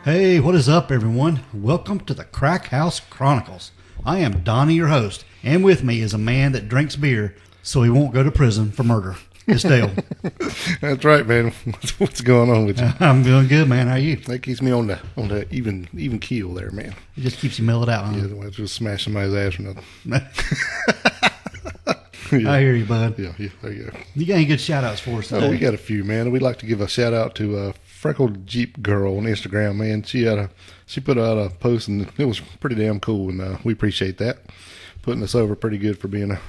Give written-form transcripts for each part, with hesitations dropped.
Hey, what is up, everyone? Welcome to the Crack House Chronicles. I am Donnie, your host, and with me is a man that drinks beer so he won't go to prison for murder. It's Dale. That's right, man. What's going on with you? I'm doing good, man. How are you? That keeps me on the even keel there, man. It just keeps you mellowed out, huh? Yeah, I just smash somebody's ass or nothing. Yeah. I hear you, bud. Yeah, there you go. You got any good shout-outs for us today? Oh, we got a few, man. We'd like to give a shout-out to Freckled Jeep Girl on Instagram, man. She put out a post, and it was pretty damn cool, and we appreciate that. Putting us over pretty good for being a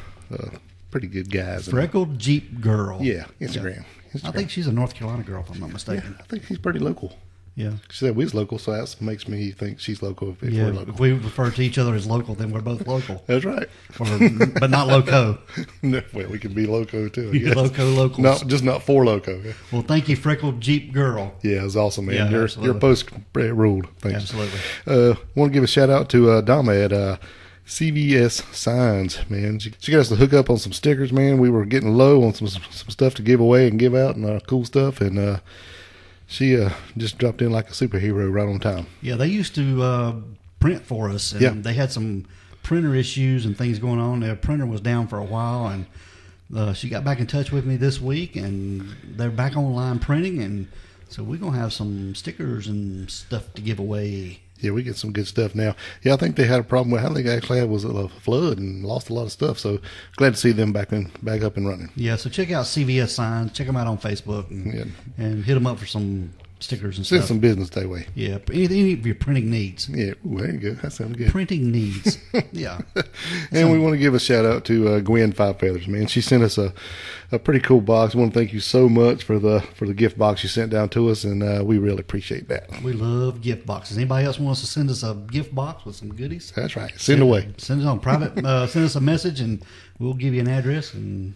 pretty good guys. Freckled Jeep Girl. Yeah, Instagram. I think she's a North Carolina girl, if I'm not mistaken. Yeah, I think she's pretty local. Yeah. She said we's local, so that makes me think she's local if we're local. If we refer to each other as local, then we're both local. That's right. But not loco. No, well, we can be loco, too. I guess. Loco locals. No, just not for loco. Yeah. Well, thank you, Freckled Jeep Girl. Yeah, it was awesome, man. Yeah, your post ruled. Thanks. Absolutely. Want to give a shout out to Dama at CVS Signs, man. She got us to hook up on some stickers, man. We were getting low on some stuff to give away and give out and cool stuff, and she just dropped in like a superhero right on time. Yeah, they used to print for us, and they had some printer issues and things going on. Their printer was down for a while, and she got back in touch with me this week, and they're back online printing, and so we're going to have some stickers and stuff to give away. Yeah, we get some good stuff now. Yeah, I think they had a problem with, I think actually it was a flood and lost a lot of stuff. So glad to see them back up and running. Yeah, so check out CVS Signs. Check them out on Facebook and hit them up for some stickers and Send stuff. some business that way. Yeah, any of your printing needs. Yeah, there you go. That sounds good. Printing needs. Yeah. And we want to give a shout out to Gwen Five Feathers, man. She sent us a pretty cool box. I want to thank you so much for the gift box you sent down to us, and we really appreciate that. We love gift boxes. Anybody else wants to send us a gift box with some goodies? That's right. Send away. Send it on private. Send us a message, and we'll give you an address and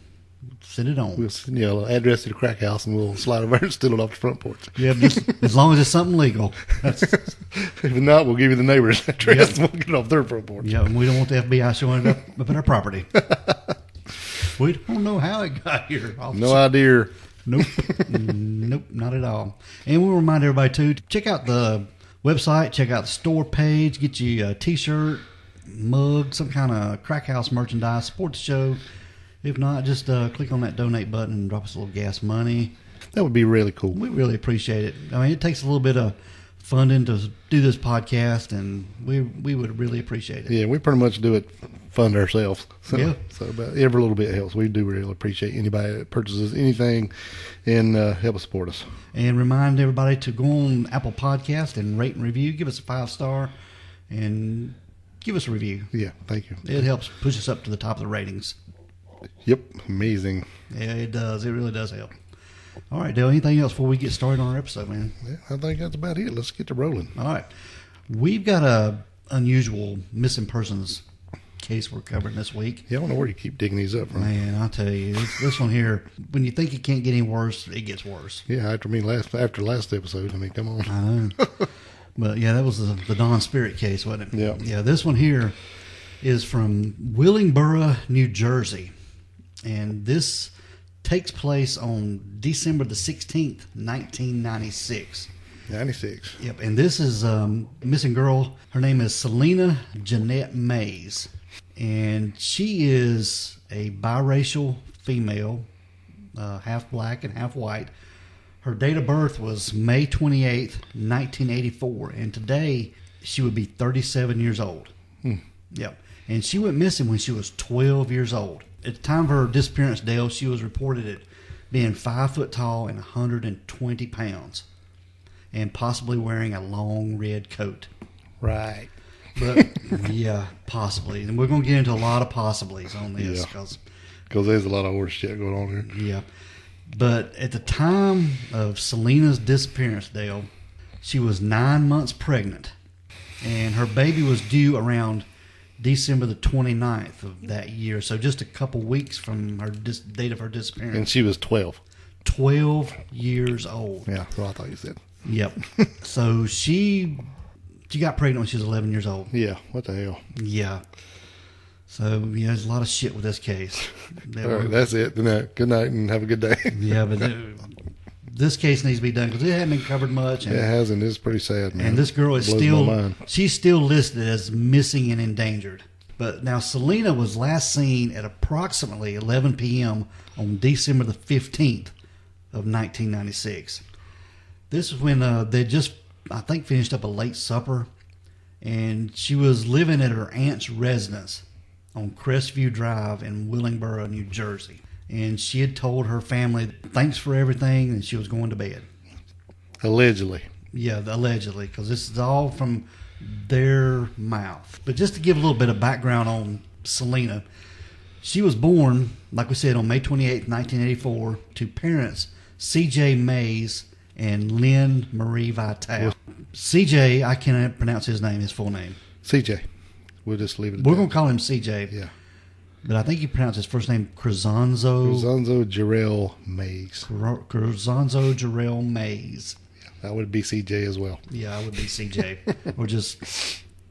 send it on. We'll send you an address to the crack house, and we'll slide over and steal it off the front porch. Yeah, just as long as it's something legal. If not, we'll give you the neighbor's address, and we'll get it off their front porch. Yeah, and we don't want the FBI showing up at our property. We don't know how it got here. No idea. Nope. Nope, not at all. And we'll remind everybody, too, to check out the website, check out the store page, get you a T-shirt, mug, some kind of Crack House merchandise, support the show. If not, just click on that donate button and drop us a little gas money. That would be really cool. We really appreciate it. I mean, it takes a little bit of funding to do this podcast, and we would really appreciate it. Yeah, we pretty much do it fund ourselves. So about every little bit helps. We do really appreciate anybody that purchases anything and help us support us. And remind everybody to go on Apple Podcast and rate and review. Give us a 5-star and give us a review. Yeah, thank you. It helps push us up to the top of the ratings. Yep, amazing. Yeah, it does. It really does help. All right, Dale, anything else before we get started on our episode, man? Yeah, I think that's about it. Let's get to rolling. All right. We've got a unusual missing persons case we're covering this week. Yeah, I don't know where you keep digging these up from. Man, I'll tell you, this one here, when you think it can't get any worse, it gets worse. Yeah, after last episode, I mean, come on. I know. But, yeah, that was the Don Spirit case, wasn't it? Yeah. Yeah, this one here is from Willingboro, New Jersey. And this takes place on December the 16th, 1996. 96. Yep, and this is missing girl. Her name is Celina Janette Mays. And she is a biracial female, half black and half white. Her date of birth was May 28th, 1984. And today, she would be 37 years old. Yep. And she went missing when she was 12 years old. At the time of her disappearance, Dale, she was reported at being 5 foot tall and 120 pounds. And possibly wearing a long red coat. Right. But, yeah, possibly. And we're going to get into a lot of possiblies on this. Because there's a lot of horse shit going on here. Yeah. But at the time of Celina's disappearance, Dale, she was 9 months pregnant. And her baby was due around December the 29th of that year. So just a couple weeks from her date of her disappearance. And she was 12. 12 years old. Yeah, that's what I thought you said. Yep. So she got pregnant when she was 11 years old. Yeah, what the hell? Yeah. So, yeah, there's a lot of shit with this case. All right, that's it. Good night and have a good day. Yeah, but this case needs to be done because it hasn't been covered much. And, it hasn't. It's pretty sad, man. And this girl is she's still listed as missing and endangered. But now Celina was last seen at approximately 11 p.m. on December the 15th of 1996. This is when they just, I think, finished up a late supper, and she was living at her aunt's residence on Crestview Drive in Willingboro, New Jersey. And she had told her family thanks for everything, and she was going to bed. Allegedly. Yeah, allegedly, because this is all from their mouth. But just to give a little bit of background on Celina, she was born, like we said, on May 28, 1984, to parents C.J. Mays and Lynn Marie Vitale. C.J., I cannot pronounce his full name. C.J. We'll just leave it at We're that. going to call him C.J. Yeah. But I think he pronounced his first name Crizanzo Jarrell Mays. Crizanzo Jarrell Mays. Yeah, that would be C.J. as well. Yeah, I would be C.J. Or just,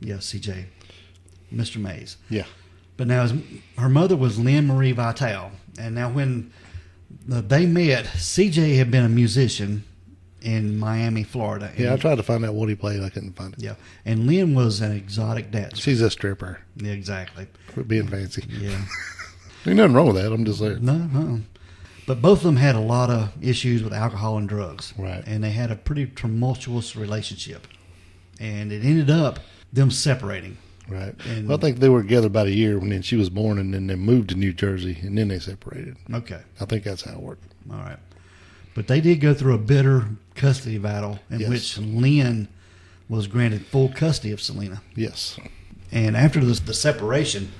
C.J. Mr. Mays. Yeah. But now her mother was Lynn Marie Vitale. And now when they met, C.J. had been a musician in Miami, Florida. Yeah, I tried to find out what he played. I couldn't find it. Yeah. And Lynn was an exotic dancer. She's a stripper. Yeah, exactly. For being fancy. Yeah. Ain't nothing wrong with that. I'm just saying. No. But both of them had a lot of issues with alcohol and drugs. Right. And they had a pretty tumultuous relationship. And it ended up them separating. Right. And, well, I think they were together about a year when then she was born, and then they moved to New Jersey, and then they separated. Okay. I think that's how it worked. All right. But they did go through a bitter custody battle in which Lynn was granted full custody of Celina. Yes. And after the separation,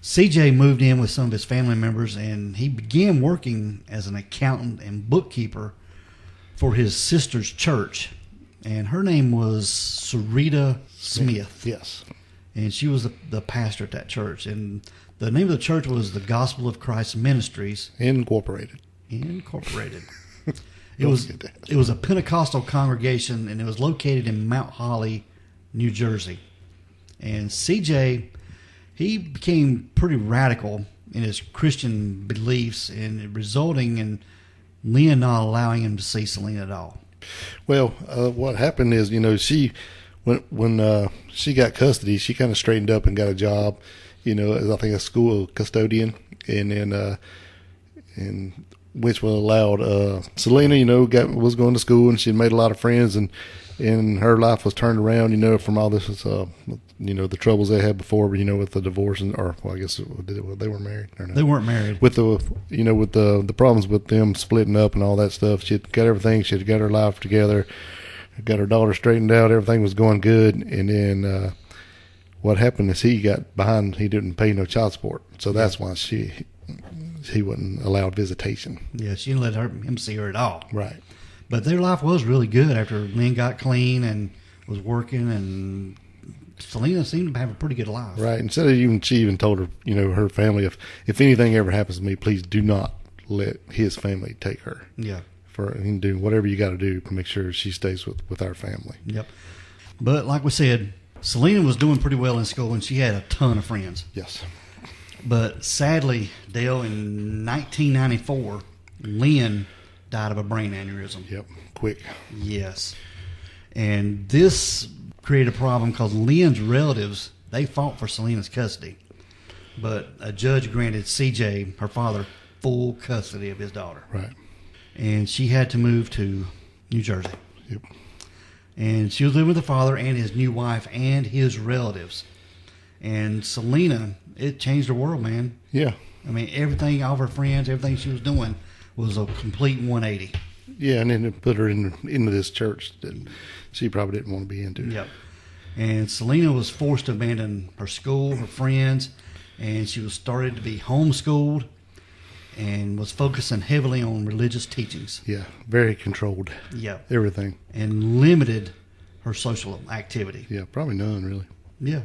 CJ moved in with some of his family members, and he began working as an accountant and bookkeeper for his sister's church. And her name was Sarita Smith. Yes. And she was the pastor at that church. And the name of the church was the Gospel of Christ Ministries. Incorporated. It was a Pentecostal congregation, and it was located in Mount Holly, New Jersey. And CJ, he became pretty radical in his Christian beliefs, and resulting in Lynn not allowing him to see Celina at all. Well, what happened is, she when she got custody, she kind of straightened up and got a job, as I think a school custodian, and then and which was allowed Celina, was going to school, and she had made a lot of friends, and her life was turned around, from all this, the troubles they had before, with the divorce, I guess they were married. Or no? They weren't married. With the problems with them splitting up and all that stuff, she had got everything. She had got her life together, got her daughter straightened out. Everything was going good, and then what happened is he got behind. He didn't pay no child support, so that's why he wasn't allowed visitation. Yeah, she didn't let him see her at all. Right. But their life was really good after Lynn got clean and was working, and Celina seemed to have a pretty good life. Right. Instead of she even told her, her family, if anything ever happens to me, please do not let his family take her. Yeah. You can do whatever you got to do to make sure she stays with our family. Yep. But like we said, Celina was doing pretty well in school, and she had a ton of friends. Yes. But sadly, Dale, in 1994, Lynn died of a brain aneurysm. Yep, quick. Yes. And this created a problem because Lynn's relatives, they fought for Celina's custody. But a judge granted CJ, her father, full custody of his daughter. Right. And she had to move to New Jersey. Yep. And she was living with her father and his new wife and his relatives. And Celina, it changed her world, man. Yeah. I mean, everything, all of her friends, everything she was doing was a complete 180. Yeah, and then it put her into this church that she probably didn't want to be into. Yep. And Celina was forced to abandon her school, her friends, and she was started to be homeschooled and was focusing heavily on religious teachings. Yeah, very controlled. Yeah. Everything. And limited her social activity. Yeah, probably none, really. Yeah.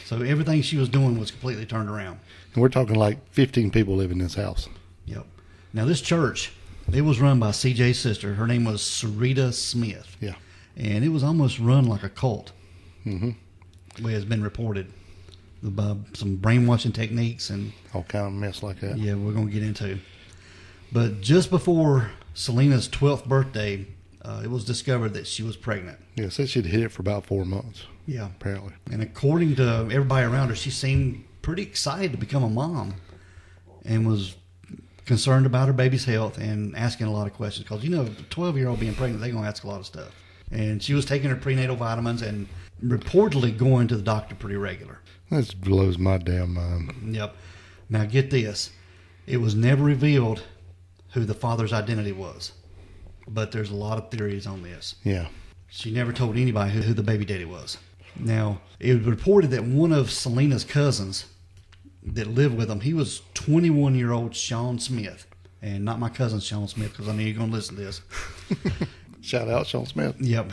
So everything she was doing was completely turned around. And we're talking like 15 people live in this house. Yep. Now, this church, it was run by CJ's sister. Her name was Sarita Smith. Yeah. And it was almost run like a cult. Mm-hmm. The way it's been reported. Some brainwashing techniques and all kind of mess like that. Yeah, we're going to get into. But just before Celina's 12th birthday, it was discovered that she was pregnant. Yeah, said she'd hit it for about 4 months. Yeah. Apparently. And according to everybody around her, she seemed pretty excited to become a mom and was concerned about her baby's health and asking a lot of questions. Because, a 12-year-old being pregnant, they're going to ask a lot of stuff. And she was taking her prenatal vitamins and reportedly going to the doctor pretty regular. That just blows my damn mind. Yep. Now, get this. It was never revealed who the father's identity was. But there's a lot of theories on this. Yeah. She never told anybody who the baby daddy was. Now, it was reported that one of Celina's cousins that lived with him, he was 21-year-old Sean Smith. And not my cousin Sean Smith, because I know you're going to listen to this. Shout out Sean Smith. Yep.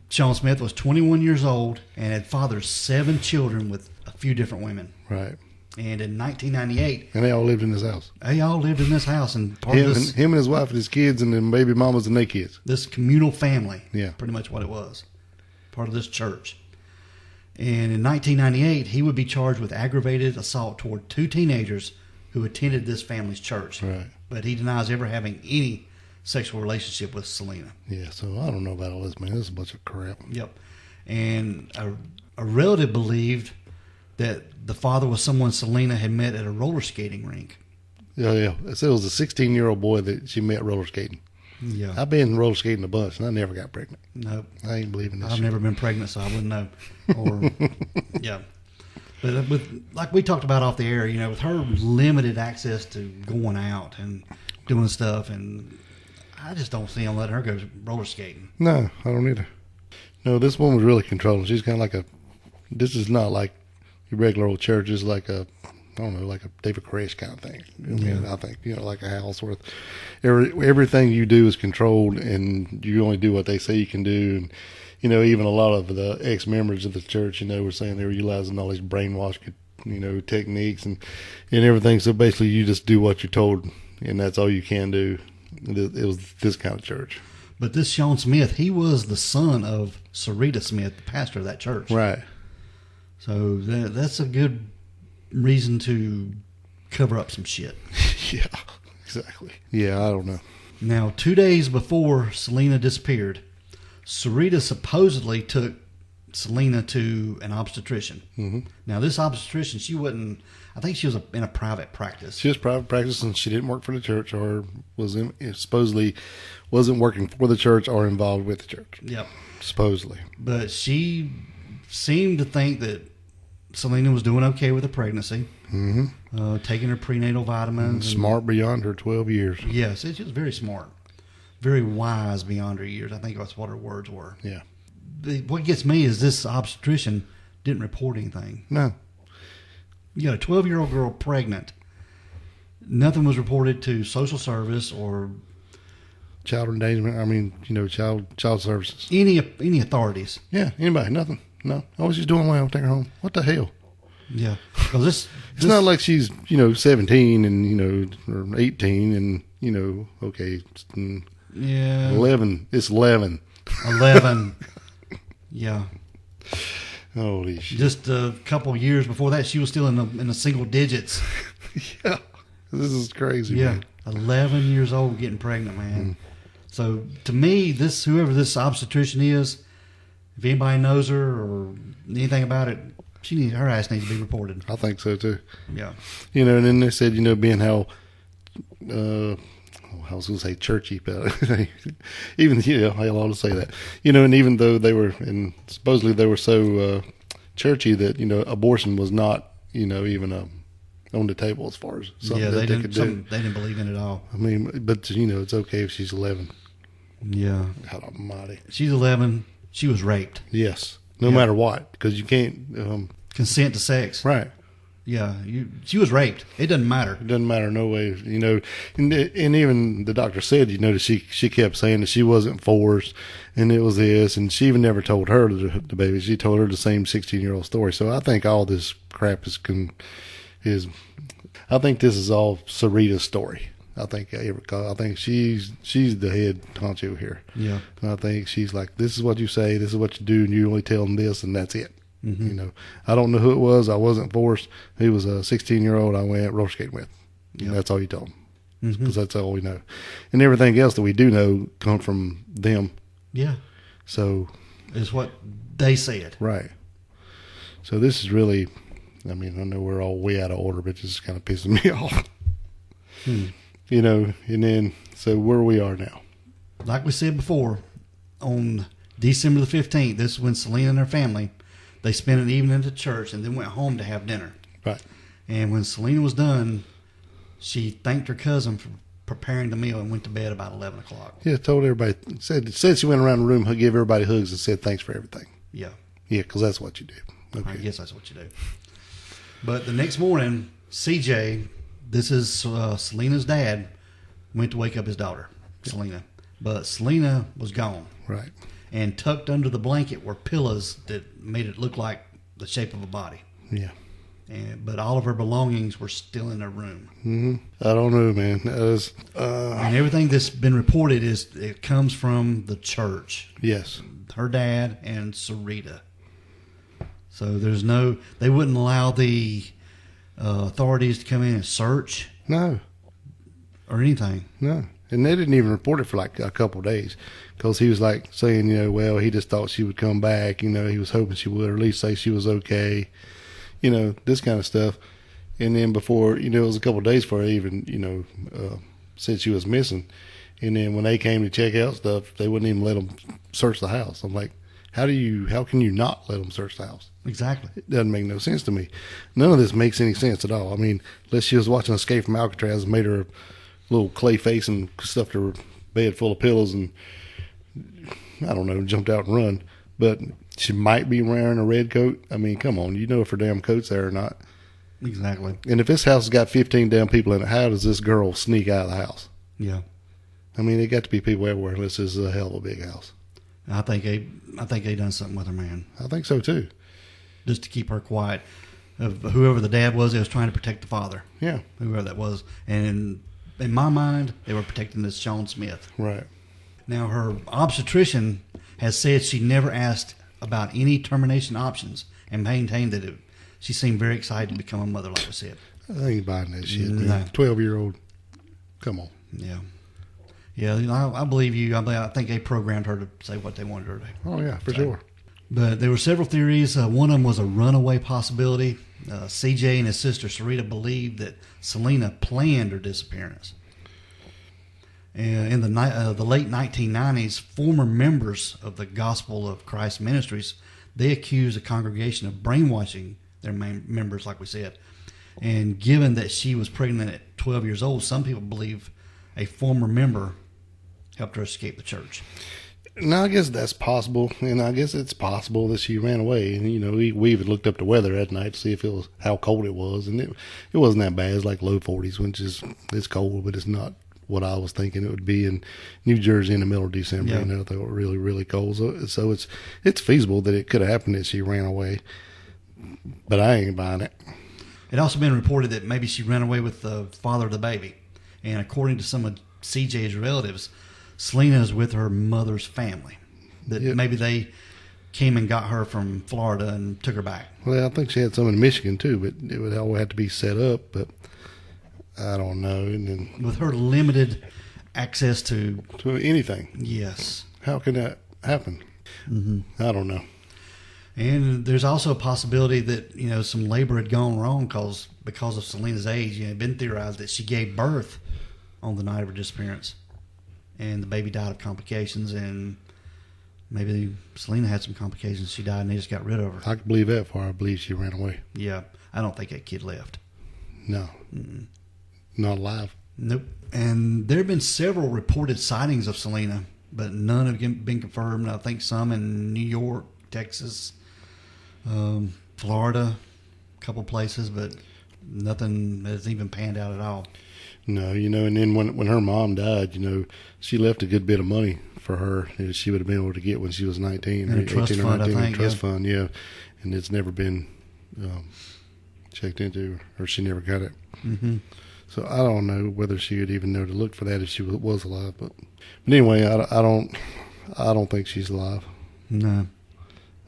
Sean Smith was 21 years old and had fathered 7 children with a few different women. Right. And in 1998... And they all lived in this house. They all lived in this house. And him and his wife and his kids and then baby mamas and their kids. This communal family. Yeah. Pretty much what it was. Part of this church. And in 1998, he would be charged with aggravated assault toward 2 teenagers who attended this family's church. Right. But he denies ever having any sexual relationship with Celina. Yeah, so I don't know about all this, man. This is a bunch of crap. Yep. And a relative believed that the father was someone Celina had met at a roller skating rink. Yeah. It said it was a 16-year-old boy that she met roller skating. Yeah. I've been roller skating a bunch, and I never got pregnant. Nope. I ain't believing this I've shit. never been pregnant, so I wouldn't know. Or, yeah. But like we talked about off the air, with her limited access to going out and doing stuff, and I just don't see him letting her go roller skating. No, I don't either. No, this one was really controlling. She's kind of like this is not like your regular old church. It's like a David Koresh kind of thing. I think, like a house where everything you do is controlled and you only do what they say you can do. And, even a lot of the ex-members of the church, were saying they were utilizing all these brainwash, techniques and everything. So basically you just do what you're told and that's all you can do. It was this kind of church. But this Sean Smith, he was the son of Sarita Smith, the pastor of that church. Right. So that's a good reason to cover up some shit. Yeah, exactly. Yeah, I don't know. Now, 2 days before Celina disappeared, Sarita supposedly took Celina to an obstetrician. Mm-hmm. Now, this obstetrician, I think she was in a private practice. She was private practice and she didn't work for the church or supposedly wasn't working for the church or involved with the church. Yep. Supposedly. But she seemed to think that Celina was doing okay with the pregnancy, taking her prenatal vitamins. Smart beyond her 12 years. Yes, she was very smart. Very wise beyond her years. I think that's what her words were. Yeah. What gets me is this obstetrician didn't report anything. No. You got a 12-year-old girl pregnant. Nothing was reported to social service or child endangerment. I mean, child services. Any authorities. Yeah, anybody, nothing. No. Oh, she's doing well. Take her home. What the hell? Yeah. Because it's not like she's, 17 and, or 18 and, okay. Yeah. 11. It's 11. 11. Yeah. Holy shit. Just a couple of years before that, she was still in the single digits. Yeah. This is crazy, yeah. man. 11 years old getting pregnant, man. So, to me, whoever this obstetrician is, if anybody knows her or anything about it, her ass needs to be reported. I think so, too. Yeah. And then they said, being how, I was going to say churchy, but even, I ought to say that. And even though and supposedly they were so churchy that, abortion was not, even on the table as far as something that they could do. They didn't believe in it at all. I mean, but, it's okay if she's 11. Yeah. God almighty. She's 11. She was raped. Yes. No matter what, because you can't... consent to sex. Right. Yeah. She was raped. It doesn't matter. It doesn't matter, no way. And even the doctor said, that she kept saying that she wasn't forced and it was this, and she even never told her, the baby. She told her the same 16-year-old story. So I think all this crap I think this is all Sarita's story. I think she's the head honcho here. Yeah. And I think she's like, this is what you say, this is what you do, and you only tell them this, and that's it. Mm-hmm. I don't know who it was. I wasn't forced. He was a 16-year-old I went roller skating with. Yep. That's all you told him. because that's all we know. And everything else that we do know come from them. Yeah. So. Is what they said. Right. So this is really, I mean, I know we're all way out of order, but this is kind of pissing me off. You know, and then, so where we are now. Like we said before, on December the 15th, this is when Celina and her family, they spent an evening at the church and then went home to have dinner. Right. And when Celina was done, she thanked her cousin for preparing the meal and went to bed about 11 o'clock. Yeah, told everybody, said she went around the room, gave everybody hugs and said thanks for everything. Yeah. Yeah, because that's what you do. Okay. I guess that's what you do. But the next morning, CJ, this is Celina's dad, went to wake up his daughter, Celina. But Celina was gone. Right. And tucked under the blanket were pillows that made it look like the shape of a body. Yeah. But all of her belongings were still in her room. Mm-hmm. I don't know, man. And everything that's been reported it comes from the church. Yes. Her dad and Sarita. So they wouldn't allow the authorities to come in and search. No. Or anything. No. And they didn't even report it for like a couple of days because he was like saying, you know, well, he just thought she would come back. You know, he was hoping she would, or at least say she was okay. You know, this kind of stuff. And then before, you know, it was a couple of days before I even, you know, said she was missing. And then when they came to check out stuff, they wouldn't even let them search the house. I'm like, how can you not let them search the house? Exactly. It doesn't make no sense to me. None of this makes any sense at all. I mean, unless she was watching Escape from Alcatraz and made her a little clay face and stuffed her bed full of pillows and, I don't know, jumped out and run. But she might be wearing a red coat. I mean, come on. You know if her damn coat's there or not. Exactly. And if this house has got 15 damn people in it, how does this girl sneak out of the house? Yeah. I mean, there got to be people everywhere unless this is a hell of a big house. I think they done something with her, man. I think so, too. Just to keep her quiet. Whoever the dad was, they was trying to protect the father. Yeah. Whoever that was. And in my mind, they were protecting this Sean Smith. Right. Now, her obstetrician has said she never asked about any termination options and maintained that she seemed very excited to become a mother, like I said. I ain't buying that shit, man. No. 12-year-old. Come on. Yeah. Yeah, you know, I believe you. I think they programmed her to say what they wanted her to. Oh, yeah, for sure. But there were several theories. One of them was a runaway possibility. CJ and his sister Sarita believed that Celina planned her disappearance. In the late 1990s, former members of the Gospel of Christ Ministries, they accused the congregation of brainwashing their members, like we said. And given that she was pregnant at 12 years old, some people believe a former member helped her escape the church. Now, I guess that's possible, and I guess it's possible that she ran away. And, you know, we even looked up the weather at night to see if it was how cold it was, and it wasn't that bad. It's like low 40s, which is it's cold, but it's not what I was thinking it would be in New Jersey in the middle of December. Yeah. You know, they were really, really cold. So it's feasible that it could have happened that she ran away, but I ain't buying it. It also been reported that maybe she ran away with the father of the baby. And according to some of CJ's relatives, Celina is with her mother's family. That maybe they came and got her from Florida and took her back. Well, I think she had some in Michigan too, but it would all have to be set up. But I don't know. And then, with her limited access to anything. Yes. How can that happen? Mm-hmm. I don't know. And there's also a possibility that, you know, some labor had gone wrong because of Celina's age. You know, it had been theorized that she gave birth on the night of her disappearance. And the baby died of complications, and maybe Celina had some complications. She died, and they just got rid of her. I can believe that far. I believe she ran away. Yeah. I don't think that kid left. No. Not alive. Nope. And there have been several reported sightings of Celina, but none have been confirmed. I think some in New York, Texas, Florida, a couple places, but nothing has even panned out at all. No, you know, and then when her mom died, you know, she left a good bit of money for her that she would have been able to get when she was 19 or 18 or 19 in a trust fund, yeah. And it's never been checked into, or she never got it. Mm-hmm. So I don't know whether she would even know to look for that if she was alive. But anyway, I don't think she's alive. No.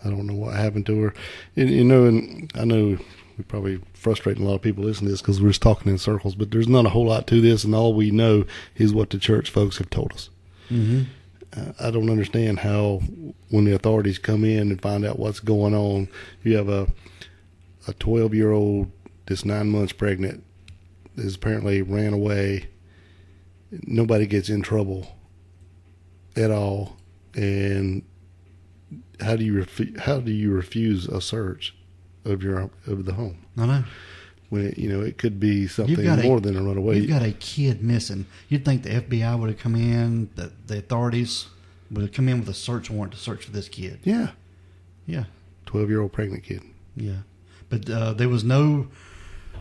I don't know what happened to her. And, you know, and I know we probably frustrating a lot of people listening to this because we're just talking in circles, but there's not a whole lot to this, and all we know is what the church folks have told us. Mm-hmm. I don't understand how, when the authorities come in and find out what's going on, you have a 12-year-old that's 9 months pregnant, is apparently ran away. Nobody gets in trouble at all, and how do you refuse a search of the home? I know. When it could be something more than a runaway. You've got a kid missing. You'd think the FBI would have come in, that the authorities would have come in with a search warrant to search for this kid. Yeah. 12-year-old pregnant kid. Yeah, but there was no,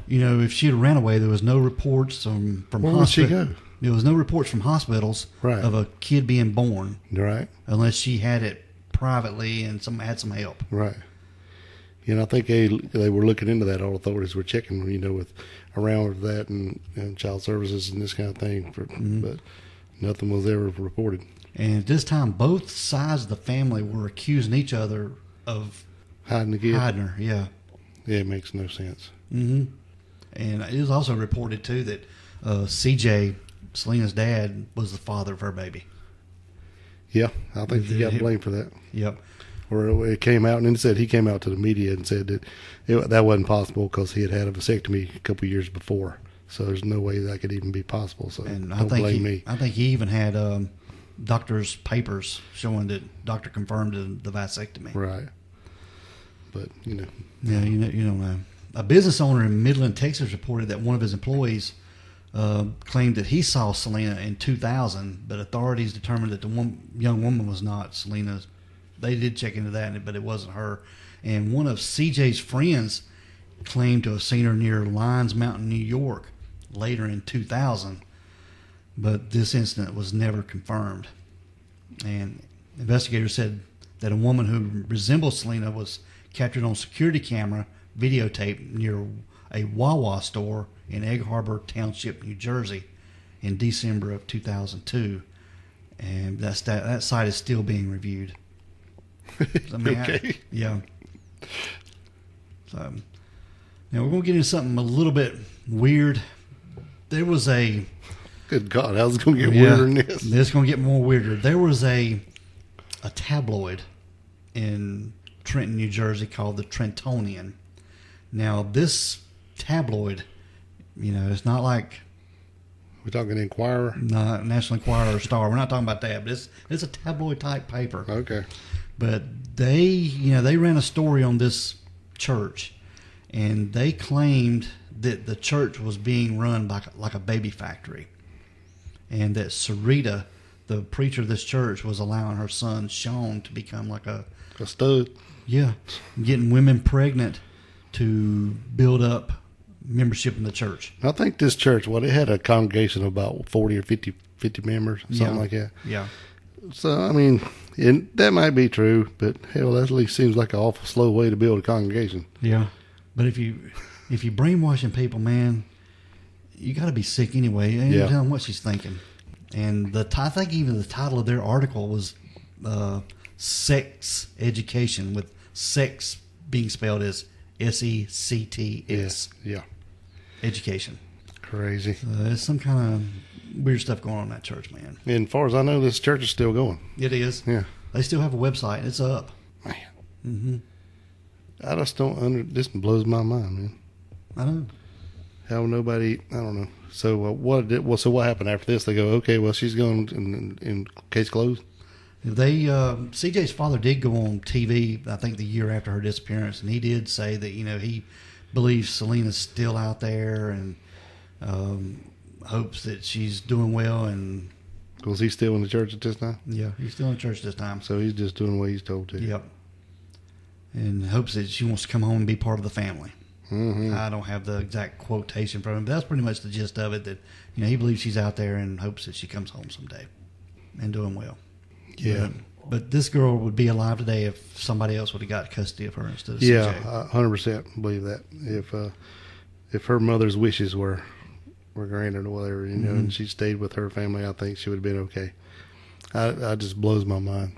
if she had ran away, there was no reports from Where would she go? There was no reports from hospitals of a kid being born. Right. Unless she had it privately and had some help. Right. I think they were looking into that. All authorities were checking, with that and child services and this kind of thing. But nothing was ever reported. And at this time, both sides of the family were accusing each other of hiding the kid. Hiding her, yeah. Yeah, it makes no sense. Mm-hmm. And it was also reported, too, that CJ, Celina's dad, was the father of her baby. Yeah, I think he got blamed for that. Yep. Or it came out, and then said he came out to the media and said that that wasn't possible because he had a vasectomy a couple of years before. So there's no way that could even be possible. So don't blame me. I think he even had doctor's papers showing that doctor confirmed the vasectomy. Right. But, Yeah, you don't know. A business owner in Midland, Texas reported that one of his employees claimed that he saw Celina in 2000, but authorities determined that the young woman was not Celina's. They did check into that, but it wasn't her. And one of CJ's friends claimed to have seen her near Lyons Mountain, New York, later in 2000. But this incident was never confirmed. And investigators said that a woman who resembled Celina was captured on security camera videotape near a Wawa store in Egg Harbor Township, New Jersey, in December of 2002. And that site is still being reviewed. Okay. Yeah. So, now we're going to get into something a little bit weird. There was a... Good God, how's it going to get weirder than this? It's going to get more weirder. There was a tabloid in Trenton, New Jersey called the Trentonian. Now, this tabloid, it's not like... We're talking Inquirer? No, National Enquirer or Star. We're not talking about that, but it's a tabloid-type paper. Okay. But they ran a story on this church, and they claimed that the church was being run like a baby factory, and that Sarita, the preacher of this church, was allowing her son Sean to become like a stud. Yeah, getting women pregnant to build up membership in the church. I think this church, it had a congregation of about 40 or 50 members, something like that. Yeah. So, that might be true, but hell, that at least seems like an awful slow way to build a congregation. Yeah. But if you brainwashing people, man, you got to be sick anyway. You ain't tell them what she's thinking. And I think even the title of their article was Sex Education, with sex being spelled as SECTS. Yeah. Education. Crazy. There's some kind of weird stuff going on in that church, man. And as far as I know, this church is still going. It is. Yeah. They still have a website. It's up. Man. Mm-hmm. I just don't this blows my mind, man. I know. How nobody, I don't know. So what happened after this? They go, okay, well, she's going in case closed. CJ's father did go on TV, I think the year after her disappearance, and he did say that, he believes Celina's still out there and hopes that she's doing well. And was he still in the church at this time? Yeah, he's still in church this time. So he's just doing what he's told to. Yep. And hopes that she wants to come home and be part of the family. Mm-hmm. I don't have the exact quotation from him, but that's pretty much the gist of it, that he believes she's out there and hopes that she comes home someday and doing well. Yeah. But this girl would be alive today if somebody else would have got custody of her instead of CJ. Yeah, I 100% believe that. If her mother's wishes were granted or whatever, and she stayed with her family, I think she would have been okay. I just blows my mind.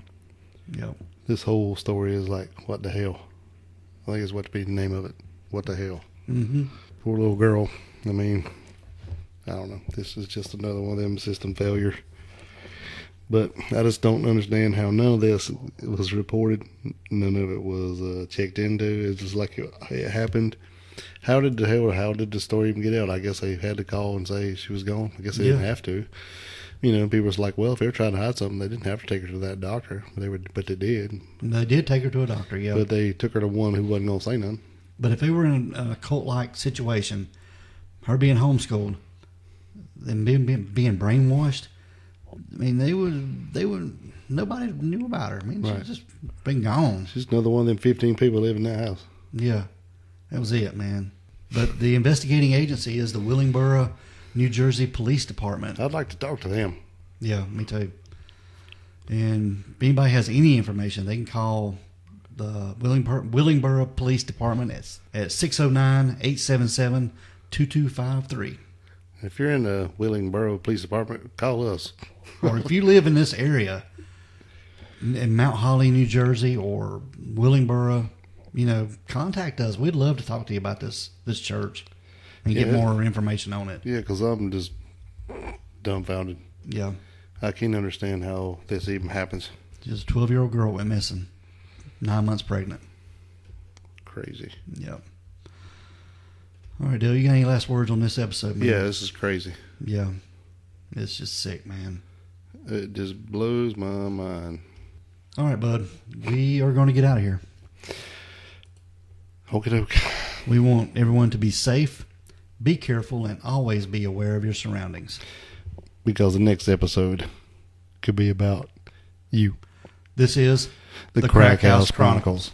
Yep. This whole story is like, what the hell? I think it's what to be the name of it. What the hell? Mm-hmm. Poor little girl. I mean, I don't know. This is just another one of them system failure. But I just don't understand how none of this was reported. None of it was checked into. It's just like it happened. How did the story even get out? I guess they had to call and say she was gone. I guess they didn't have to. People was like, well, if they were trying to hide something, they didn't have to take her to that doctor. But they did. They did take her to a doctor, yeah. But they took her to one who wasn't going to say nothing. But if they were in a cult-like situation, her being homeschooled and being brainwashed, I mean, they would. Nobody knew about her. I mean, she's just been gone. She's another one of them 15 people living in that house. Yeah, that was it, man. But the investigating agency is the Willingboro, New Jersey Police Department. I'd like to talk to them. Yeah, me too. And if anybody has any information, they can call the Willingboro Police Department at 609-877-2253. If you're in the Willingboro Police Department, call us. Or if you live in this area, in Mount Holly, New Jersey, or Willingboro, contact us. We'd love to talk to you about this church and get more information on it. Yeah, because I'm just dumbfounded. Yeah. I can't understand how this even happens. Just a 12-year-old girl went missing, 9 months pregnant. Crazy. Yeah. All right, Dale, you got any last words on this episode, man? Yeah, this is crazy. Yeah. It's just sick, man. It just blows my mind. All right, bud. We are going to get out of here. Okie doke. We want everyone to be safe, be careful, and always be aware of your surroundings. Because the next episode could be about you. This is the Crack House Chronicles.